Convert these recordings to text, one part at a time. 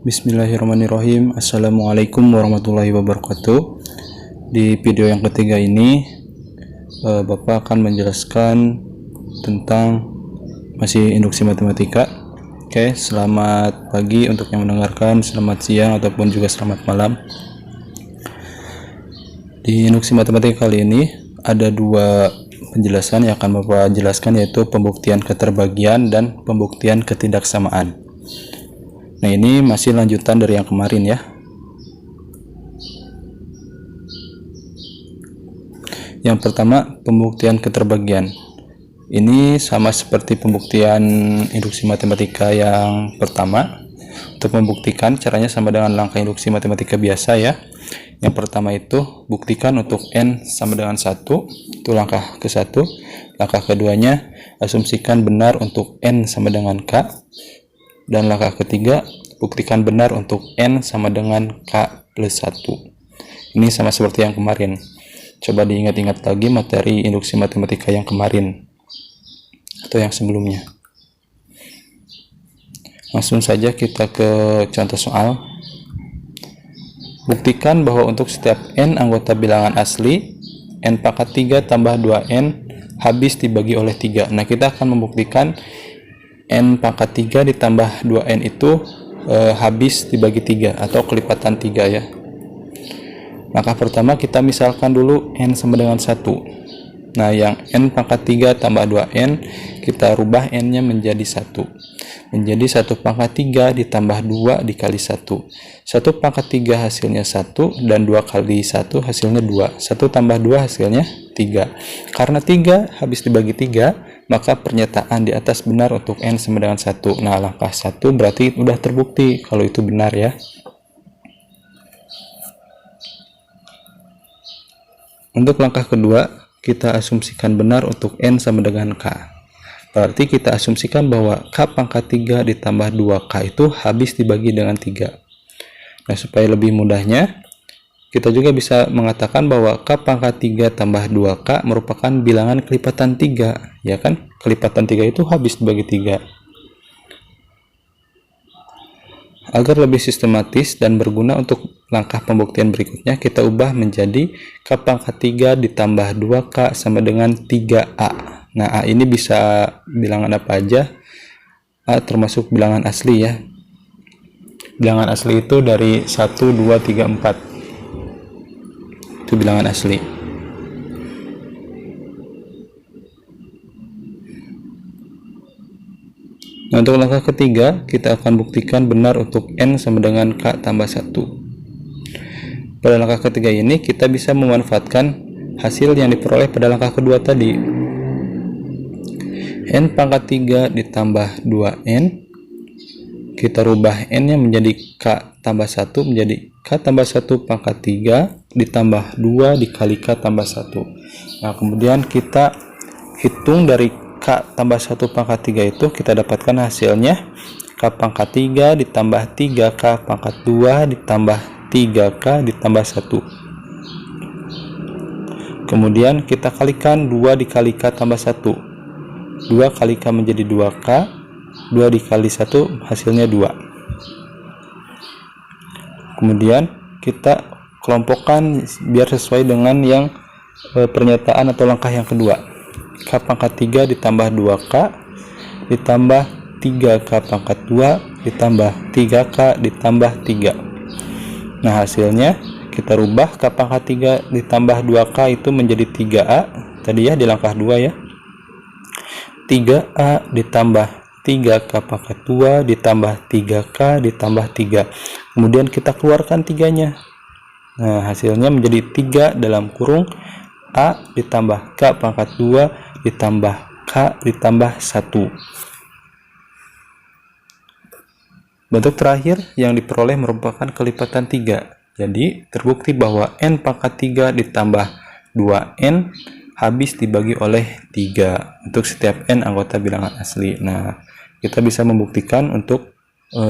Bismillahirrahmanirrahim. Assalamualaikum warahmatullahi wabarakatuh. Di video yang ketiga ini Bapak akan menjelaskan tentang masih induksi matematika. Oke, selamat pagi untuk yang mendengarkan, selamat siang ataupun juga selamat malam. Di induksi matematika kali ini ada dua penjelasan yang akan Bapak jelaskan, yaitu pembuktian keterbagian dan pembuktian ketidaksamaan. Nah, ini masih lanjutan dari yang kemarin ya. Yang pertama, pembuktian keterbagian. Ini sama seperti pembuktian induksi matematika yang pertama. Untuk membuktikan, caranya sama dengan langkah induksi matematika biasa ya. Yang pertama itu, buktikan untuk N sama dengan 1. Itu langkah ke-1. Langkah keduanya, asumsikan benar untuk N sama dengan K. Dan langkah ketiga, buktikan benar untuk N sama dengan K plus 1. Ini sama seperti yang kemarin. Coba diingat-ingat lagi materi induksi matematika yang kemarin atau yang sebelumnya. Langsung saja kita ke contoh soal. Buktikan bahwa untuk setiap N anggota bilangan asli, N pangkat 3 tambah 2N habis dibagi oleh 3. Nah, kita akan membuktikan N pangkat 3 ditambah 2N itu habis dibagi 3 atau kelipatan 3 ya. Langkah pertama, kita misalkan dulu N sama dengan 1. Nah, yang N pangkat 3 tambah 2N, kita rubah N-nya menjadi 1. Menjadi 1 pangkat 3 ditambah 2 dikali 1. 1 pangkat 3 hasilnya 1, dan 2 kali 1 hasilnya 2. 1 tambah 2 hasilnya 3. Karena 3 habis dibagi 3, maka pernyataan di atas benar untuk N sama dengan 1. Nah, langkah 1 berarti udah terbukti kalau itu benar ya. Untuk langkah kedua, kita asumsikan benar untuk N sama dengan K. Berarti kita asumsikan bahwa K pangkat 3 ditambah 2K itu habis dibagi dengan 3. Nah, supaya lebih mudahnya, kita juga bisa mengatakan bahwa K pangkat 3 tambah 2K merupakan bilangan kelipatan 3, ya kan? Kelipatan 3 itu habis dibagi 3. Agar lebih sistematis dan berguna untuk langkah pembuktian berikutnya, kita ubah menjadi K pangkat 3 ditambah 2K sama dengan 3A. Nah, A ini bisa bilangan apa aja? A termasuk bilangan asli ya. Bilangan asli itu dari 1, 2, 3, 4. Itu bilangan asli. Nah, untuk langkah ketiga, kita akan buktikan benar untuk N sama dengan K tambah 1. Pada langkah ketiga ini, kita bisa memanfaatkan hasil yang diperoleh pada langkah kedua tadi. N pangkat 3 ditambah 2N, kita rubah N-nya menjadi K tambah 1 menjadi K tambah 1 pangkat 3 ditambah 2 dikali K tambah 1. Nah, kemudian kita hitung dari K tambah 1 pangkat 3 itu, kita dapatkan hasilnya K pangkat 3 ditambah 3K pangkat 2 ditambah 3K ditambah 1. Kemudian kita kalikan 2 dikali K tambah 1. 2 kali K menjadi 2K, 2 dikali 1 hasilnya 2. Kemudian kita kelompokkan biar sesuai dengan yang pernyataan atau langkah yang kedua. K pangkat 3 ditambah 2K ditambah 3K pangkat 2 ditambah 3K ditambah 3. Nah, hasilnya kita rubah K pangkat 3 ditambah 2K itu menjadi 3A tadi ya di langkah 2 ya. 3A ditambah 3K pangkat 2 ditambah 3K ditambah 3. Kemudian kita keluarkan 3-nya. Nah, hasilnya menjadi 3 dalam kurung A ditambah K pangkat 2 ditambah K ditambah 1. Bentuk terakhir yang diperoleh merupakan kelipatan 3. Jadi, terbukti bahwa N pangkat 3 ditambah 2N habis dibagi oleh 3 untuk setiap N anggota bilangan asli. Nah, kita bisa membuktikan untuk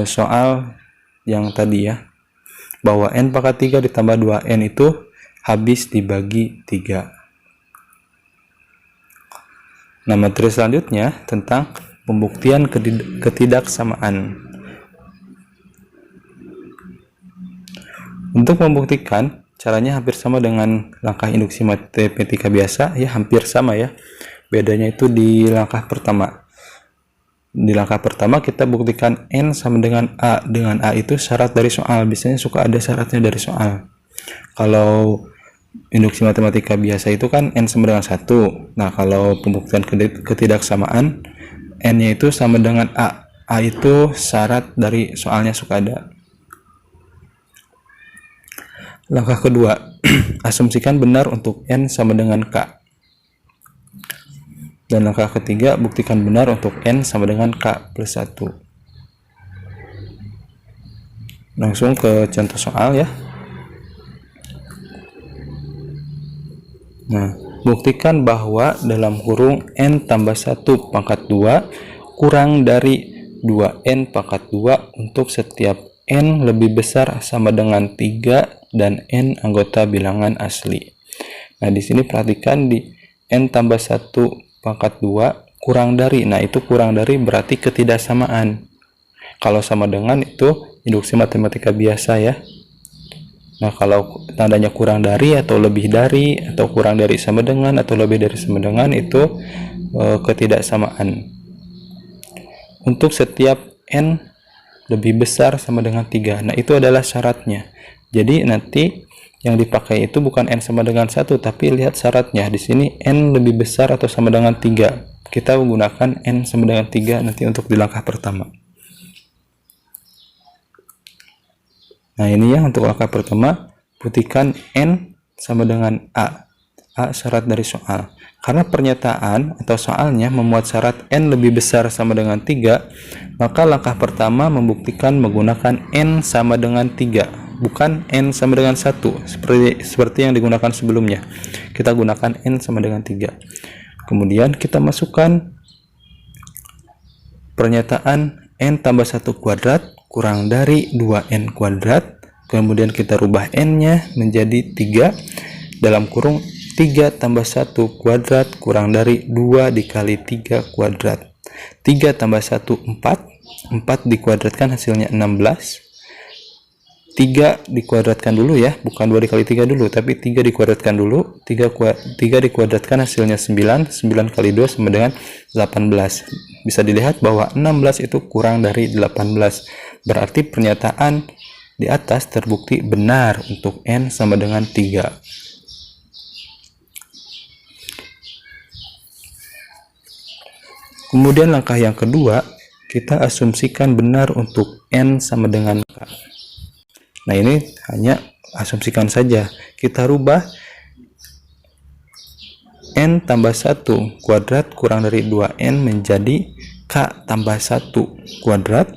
soal yang tadi ya, bahwa N pangkat 3 ditambah 2N itu habis dibagi 3. Nah, materi selanjutnya tentang pembuktian ketidaksamaan. Untuk membuktikan, caranya hampir sama dengan langkah induksi matematika biasa, ya hampir sama ya. Bedanya itu di langkah pertama. Di langkah pertama kita buktikan N sama dengan A. Dengan A itu syarat dari soal. Biasanya suka ada syaratnya dari soal. Kalau induksi matematika biasa itu kan N sama dengan 1. Nah, kalau pembuktian ketidaksamaan, N-nya itu sama dengan A. A itu syarat dari soalnya suka ada. Langkah kedua, asumsikan benar untuk N sama dengan K. Dan langkah ketiga, buktikan benar untuk N sama dengan K plus 1. Langsung ke contoh soal ya. Nah, buktikan bahwa dalam kurung N tambah 1 pangkat 2 kurang dari 2N pangkat 2 untuk setiap N lebih besar sama dengan 3 dan N anggota bilangan asli. Nah, di sini perhatikan di N tambah 1 pangkat 2 kurang dari. Nah, itu kurang dari berarti ketidaksamaan. Kalau sama dengan itu induksi matematika biasa ya. Nah, kalau tandanya kurang dari atau lebih dari atau kurang dari sama dengan atau lebih dari sama dengan itu ketidaksamaan. Untuk setiap N lebih besar sama dengan 3. Nah, itu adalah syaratnya. Jadi nanti yang dipakai itu bukan N sama dengan 1, tapi lihat syaratnya. Di sini N lebih besar atau sama dengan 3. Kita menggunakan N sama dengan 3 nanti untuk di langkah pertama. Nah, ini ya untuk langkah pertama, buktikan N sama dengan A. A syarat dari soal. Karena pernyataan atau soalnya memuat syarat N lebih besar sama dengan 3, maka langkah pertama membuktikan menggunakan N sama dengan 3. Bukan N sama dengan 1 seperti yang digunakan sebelumnya. Kita gunakan N sama dengan 3. Kemudian kita masukkan pernyataan N tambah 1 kuadrat kurang dari 2N kuadrat. Kemudian kita rubah N-nya menjadi 3 dalam kurung 3 tambah 1 kuadrat kurang dari 2 dikali 3 kuadrat. 3 tambah 1 4. 4 dikuadratkan hasilnya 16. 3 dikuadratkan dulu ya, bukan 2 dikali 3 dulu, tapi 3 dikuadratkan dulu. 3 dikuadratkan hasilnya 9. 9 kali 2 sama dengan 18. Bisa dilihat bahwa 16 itu kurang dari 18. Berarti pernyataan di atas terbukti benar untuk N sama dengan 3. Kemudian langkah yang kedua, kita asumsikan benar untuk N sama dengan K. Nah, ini hanya asumsikan saja. Kita rubah N tambah 1 kuadrat kurang dari 2N menjadi K tambah 1 kuadrat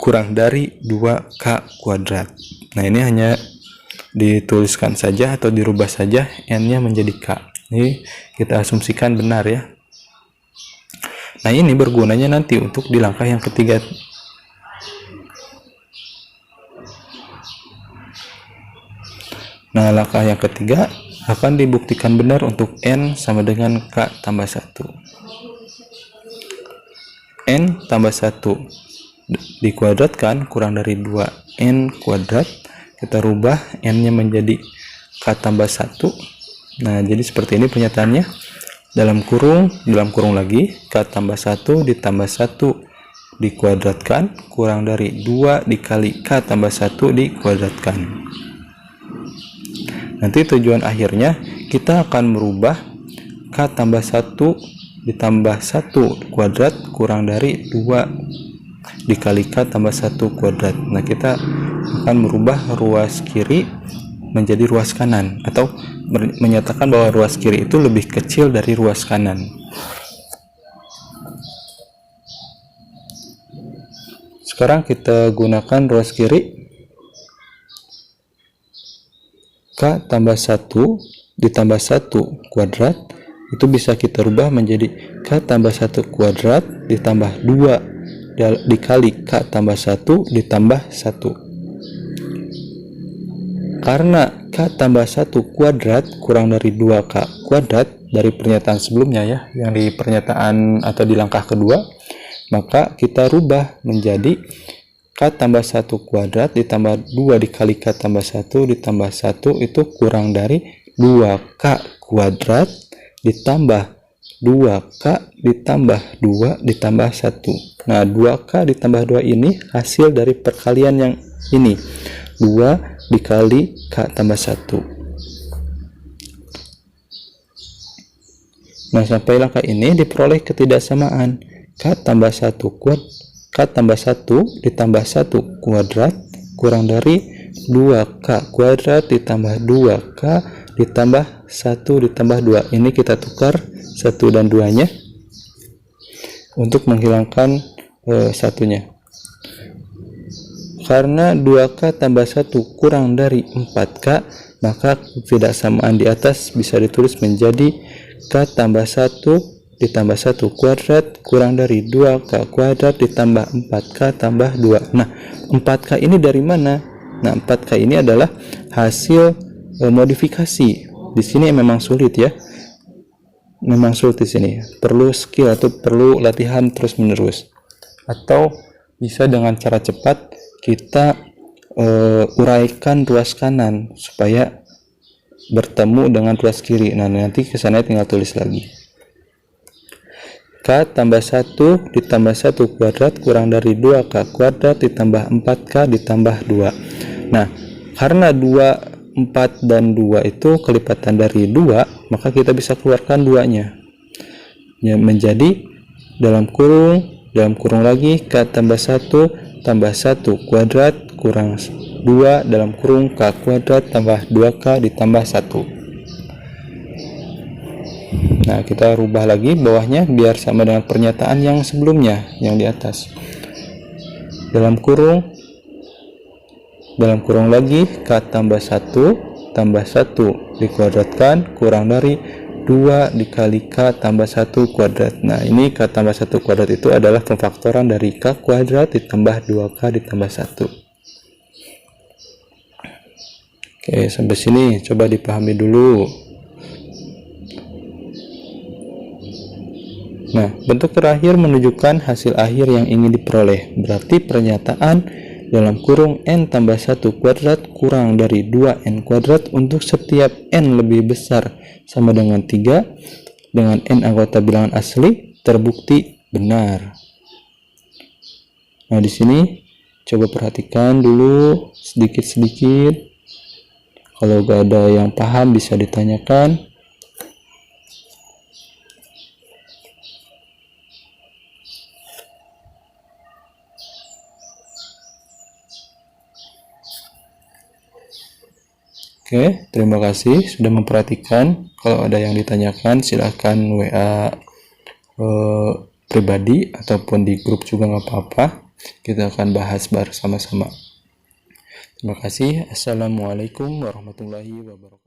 kurang dari 2K kuadrat. Nah, ini hanya dituliskan saja atau dirubah saja N-nya menjadi K. Ini kita asumsikan benar ya. Nah, ini bergunanya nanti untuk di langkah yang ketiga. Nah, langkah yang ketiga akan dibuktikan benar untuk N sama dengan K tambah 1. N tambah 1 dikuadratkan kurang dari 2N kuadrat. Kita rubah N-nya menjadi K tambah 1. Nah, jadi seperti ini pernyataannya. Dalam kurung lagi, K tambah 1 ditambah 1 dikuadratkan kurang dari 2 dikali K tambah 1 dikuadratkan. Nanti tujuan akhirnya kita akan merubah K tambah 1 ditambah 1 kuadrat kurang dari 2 dikali K tambah 1 kuadrat. Nah, kita akan merubah ruas kiri menjadi ruas kanan, atau menyatakan bahwa ruas kiri itu lebih kecil dari ruas kanan. Sekarang kita gunakan ruas kiri. K tambah 1 ditambah 1 kuadrat itu bisa kita rubah menjadi K tambah 1 kuadrat ditambah 2 dikali K tambah 1 ditambah 1. Karena K tambah 1 kuadrat kurang dari 2K kuadrat dari pernyataan sebelumnya ya, yang di pernyataan atau di langkah kedua, maka kita rubah menjadi K tambah 1 kuadrat ditambah 2 dikali K tambah 1 ditambah 1 itu kurang dari 2K kuadrat ditambah 2K ditambah 2 ditambah 1. Nah, 2K ditambah 2 ini hasil dari perkalian yang ini. 2 dikali K tambah 1. Nah, sampailah ke ini diperoleh ketidaksamaan. K tambah 1 ditambah 1 kuadrat kurang dari 2K kuadrat ditambah 2K ditambah 1 ditambah 2. Ini kita tukar 1 dan 2 nya untuk menghilangkan satunya. Karena 2K tambah 1 kurang dari 4K, maka ketidaksamaan di atas bisa ditulis menjadi K tambah 1 ditambah 1 kuadrat kurang dari 2K kuadrat ditambah 4K tambah 2. Nah, 4K ini dari mana? Nah, 4K ini adalah hasil modifikasi. Di sini memang sulit ya. Memang sulit di sini. Perlu skill atau perlu latihan terus-menerus. Atau bisa dengan cara cepat kita uraikan ruas kanan supaya bertemu dengan ruas kiri. Nah, nanti kesana tinggal tulis lagi. K tambah 1 ditambah 1 kuadrat kurang dari 2K kuadrat ditambah 4K ditambah 2. Nah, karena 2, 4, dan 2 itu kelipatan dari 2, maka kita bisa keluarkan 2-nya. Ya, menjadi dalam kurung lagi K tambah 1 tambah 1 kuadrat kurang 2 dalam kurung K kuadrat tambah 2K ditambah 1. Nah, kita rubah lagi bawahnya biar sama dengan pernyataan yang sebelumnya, yang di atas. Dalam kurung lagi K tambah 1 tambah 1 dikuadratkan kurang dari 2 dikali K tambah 1 kuadrat. Nah, ini K tambah 1 kuadrat itu adalah pemfaktoran dari K kuadrat ditambah 2K ditambah 1. Oke, sampai sini coba dipahami dulu. Nah, bentuk terakhir menunjukkan hasil akhir yang ingin diperoleh. Berarti pernyataan dalam kurung N tambah 1 kuadrat kurang dari 2N kuadrat untuk setiap N lebih besar sama dengan 3 dengan N anggota bilangan asli terbukti benar. Nah, di sini coba perhatikan dulu sedikit-sedikit. Kalau gak ada yang paham bisa ditanyakan. Oke, terima kasih sudah memperhatikan. Kalau ada yang ditanyakan silahkan WA pribadi ataupun di grup juga nggak apa-apa. Kita akan bahas bersama-sama. Terima kasih. Assalamualaikum warahmatullahi wabarakatuh.